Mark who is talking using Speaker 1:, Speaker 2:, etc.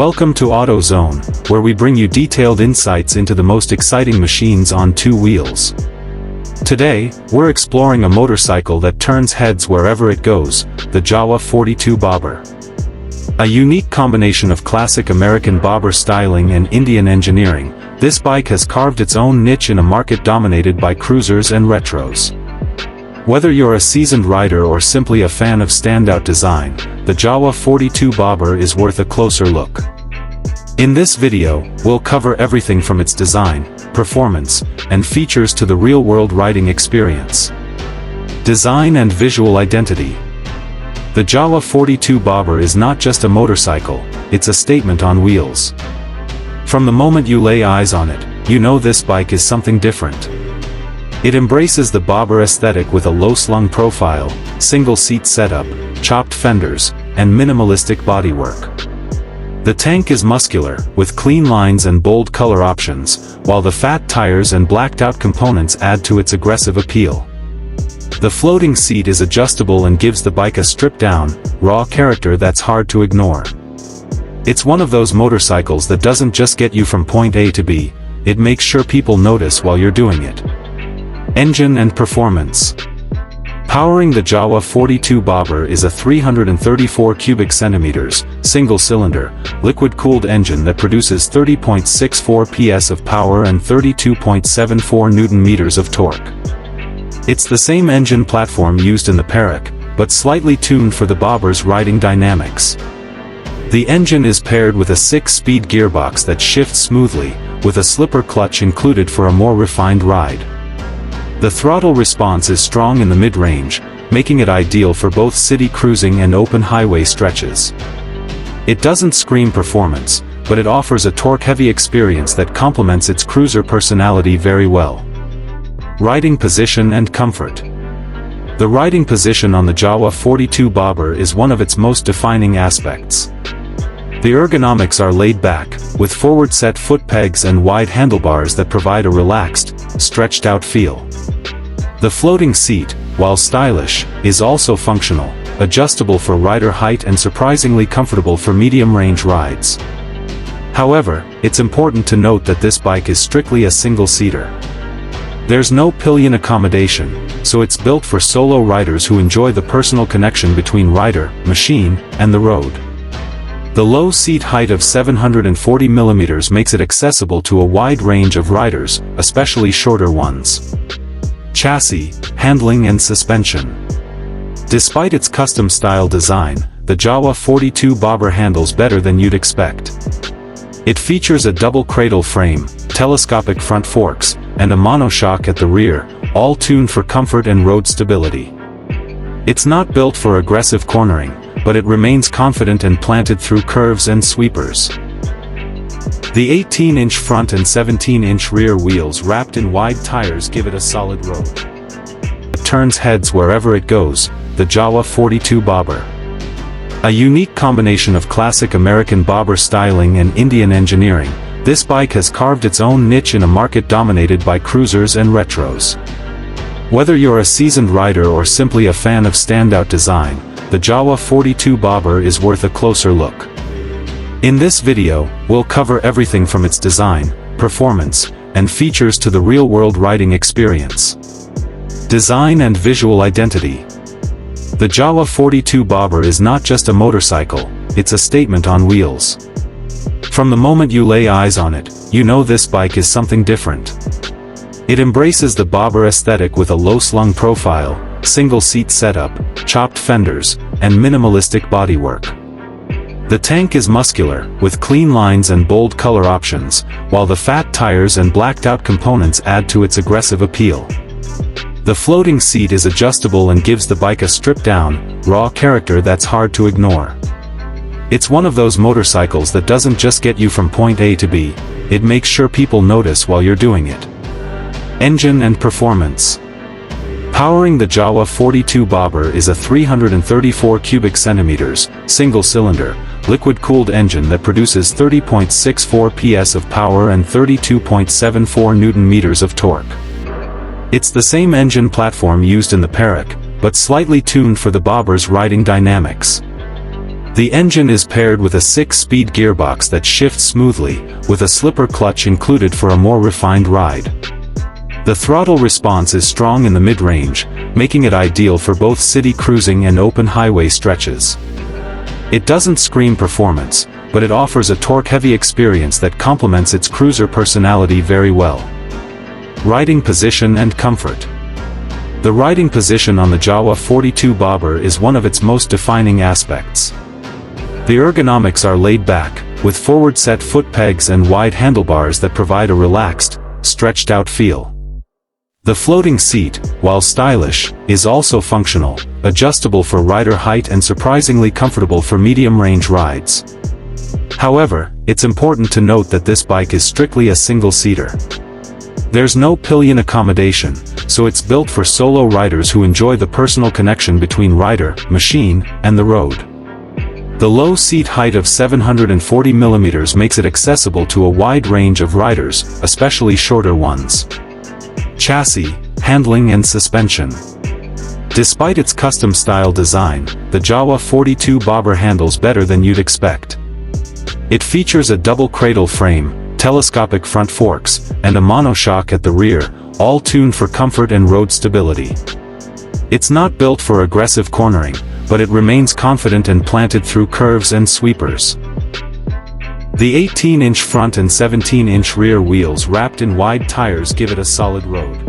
Speaker 1: Welcome to AutoZone, where we bring you detailed insights into the most exciting machines on two wheels. Today, we're exploring a motorcycle that turns heads wherever it goes, the Jawa 42 Bobber. A unique combination of classic American bobber styling and Indian engineering, this bike has carved its own niche in a market dominated by cruisers and retros. Whether you're a seasoned rider or simply a fan of standout design, the Jawa 42 Bobber is worth a closer look. In this video, we'll cover everything from its design, performance, and features to the real-world riding experience. Design and visual identity. The Jawa 42 Bobber is not just a motorcycle, it's a statement on wheels. From the moment you lay eyes on it, you know this bike is something different. It embraces the bobber aesthetic with a low-slung profile, single-seat setup, chopped fenders, and minimalistic bodywork. The tank is muscular, with clean lines and bold color options, while the fat tires and blacked-out components add to its aggressive appeal. The floating seat is adjustable and gives the bike a stripped-down, raw character that's hard to ignore. It's one of those motorcycles that doesn't just get you from point A to B, it makes sure people notice while you're doing it. Engine and performance. Powering the Jawa 42 Bobber is a 334 cubic centimeters, single-cylinder, liquid-cooled engine that produces 30.64 PS of power and 32.74 Newton-meters of torque. It's the same engine platform used in the Perak, but slightly tuned for the Bobber's riding dynamics. The engine is paired with a 6-speed gearbox that shifts smoothly, with a slipper clutch included for a more refined ride. The throttle response is strong in the mid-range, making it ideal for both city cruising and open highway stretches. It doesn't scream performance, but it offers a torque-heavy experience that complements its cruiser personality very well. Riding position and comfort. The riding position on the Jawa 42 Bobber is one of its most defining aspects. The ergonomics are laid back, with forward-set foot pegs and wide handlebars that provide a relaxed, stretched-out feel. The floating seat, while stylish, is also functional, adjustable for rider height and surprisingly comfortable for medium-range rides. However, it's important to note that this bike is strictly a single-seater. There's no pillion accommodation, so it's built for solo riders who enjoy the personal connection between rider, machine, and the road. The low seat height of 740 mm makes it accessible to a wide range of riders, especially shorter ones. Chassis, handling and suspension. Despite its custom-style design, the Jawa 42 Bobber handles better than you'd expect. It features a double cradle frame, telescopic front forks, and a monoshock at the rear, all tuned for comfort and road stability. It's not built for aggressive cornering, but it remains confident and planted through curves and sweepers. The 18-inch front and 17-inch rear wheels wrapped in wide tires give it a solid road. It turns heads wherever it goes, the Jawa 42 Bobber. A unique combination of classic American bobber styling and Indian engineering, this bike has carved its own niche in a market dominated by cruisers and retros. Whether you're a seasoned rider or simply a fan of standout design, the Jawa 42 Bobber is worth a closer look. In this video, we'll cover everything from its design, performance, and features to the real-world riding experience. Design and visual identity. The Jawa 42 Bobber is not just a motorcycle, it's a statement on wheels. From the moment you lay eyes on it, you know this bike is something different. It embraces the bobber aesthetic with a low-slung profile, single-seat setup, chopped fenders, and minimalistic bodywork. The tank is muscular, with clean lines and bold color options, while the fat tires and blacked-out components add to its aggressive appeal. The floating seat is adjustable and gives the bike a stripped-down, raw character that's hard to ignore. It's one of those motorcycles that doesn't just get you from point A to B, it makes sure people notice while you're doing it. Engine and performance. Powering the Jawa 42 Bobber is a 334 cubic centimeters, single-cylinder, liquid-cooled engine that produces 30.64 PS of power and 32.74 Newton-meters of torque. It's the same engine platform used in the Perak, but slightly tuned for the Bobber's riding dynamics. The engine is paired with a 6-speed gearbox that shifts smoothly, with a slipper clutch included for a more refined ride. The throttle response is strong in the mid-range, making it ideal for both city cruising and open highway stretches. It doesn't scream performance, but it offers a torque-heavy experience that complements its cruiser personality very well. Riding position and comfort. The riding position on the Jawa 42 bobber is one of its most defining aspects. The ergonomics are laid back, with forward-set foot pegs and wide handlebars that provide a relaxed, stretched-out feel. The floating seat, while stylish, is also functional, adjustable for rider height and surprisingly comfortable for medium-range rides. However, it's important to note that this bike is strictly a single-seater. There's no pillion accommodation, so it's built for solo riders who enjoy the personal connection between rider, machine, and the road. The low seat height of 740 mm makes it accessible to a wide range of riders, especially shorter ones. Chassis, handling and suspension. Despite its custom-style design, the Jawa 42 bobber handles better than you'd expect. It features a double cradle frame, telescopic front forks, and a monoshock at the rear, all tuned for comfort and road stability. It's not built for aggressive cornering, but it remains confident and planted through curves and sweepers. The 18-inch front and 17-inch rear wheels wrapped in wide tires give it a solid road.